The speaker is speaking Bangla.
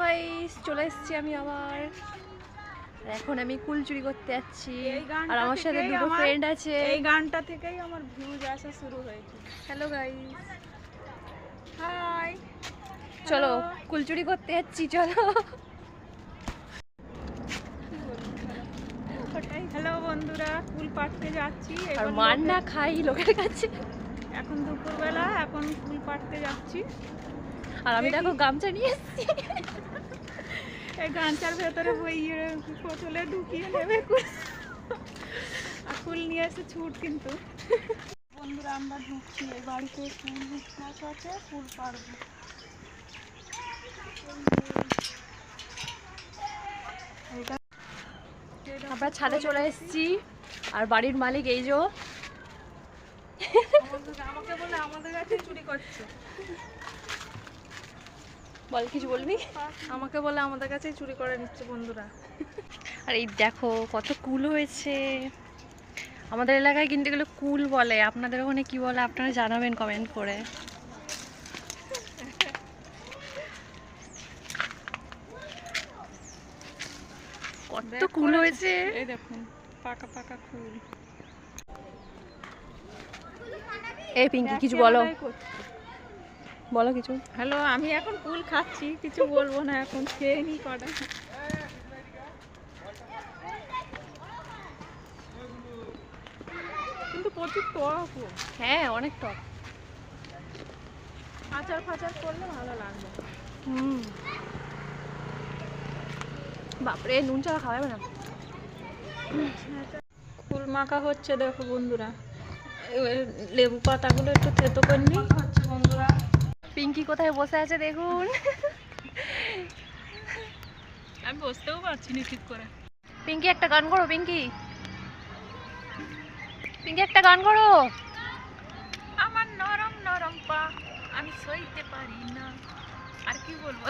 গাইস, চলে এসেছি আমি আবার। এখন আমি কুল চুরি করতে যাচ্ছি আর আমার সাথে দুটো ফ্রেন্ড আছে। এই গানটা থেকেই আমার ভিউজ আসা শুরু হয়েছে। হ্যালো গাইস, হাই, চলো কুল চুরি করতে যাচ্ছি, চলো। হ্যালো বন্ধুরা, কুল পাড়তে যাচ্ছি। আর মার না খাই লোকের কাছে। এখন দুপুরবেলা, এখন কুল পাড়তে যাচ্ছি। আর আমি দেখো গামছা নিয়ে এসেছি। এই গামছার ভেতরে বোতলে ঢুকিয়ে নেবে কুল নিয়ে এসে ছুট। কিন্তু বন্ধুরা আমরা ঢুকছি এই বাড়িতে, কুল গাছ আছে, কুল পাড়বো। আমরা ছাদে চলে এসেছি আর বাড়ির মালিক এই যে। আমাকে বলে আমাদের কাছে চুরি করছে। বল, কিছু বলবি? আমাকে বলে আমাদের কাছেই চুরি করে নিচ্ছে বন্ধুরা। আর এই দেখো কত কুল হয়েছে। আমাদের এলাকায় কিন্তু এগুলো কুল বলে, আপনাদের ওখানে কি বলে আপনারা জানাবেন কমেন্ট করে। কত কুল হয়েছে, এই দেখুন পাকা পাকা কুল। এই পিঙ্কি কিছু বলো, বলো কিছু। হ্যালো, আমি এখন কুল খাচ্ছি, কিছু বলবো না, এখন খেয়ে নি কটা। কিন্তু প্রচুর টক। হ্যাঁ, অনেক টক। আচার ফাচার করলে ভালো লাগবে। বাপরে, নুন ছাড়া খাওয়া যাবে না। কুল মাখা হচ্ছে দেখো বন্ধুরা। এবার লেবু পাতাগুলো একটু থেতো করে নি হচ্ছে বন্ধুরা। পিঙ্কি কোথায় বসে আছে দেখুন। আমি বসতেও পারছি না ঠিক করে। পিঙ্কি একটা গান করো, পিঙ্কি পিঙ্কি একটা গান করো। আমার নরম নরম পা আমি সইতে পারি না, আর কি বলবো।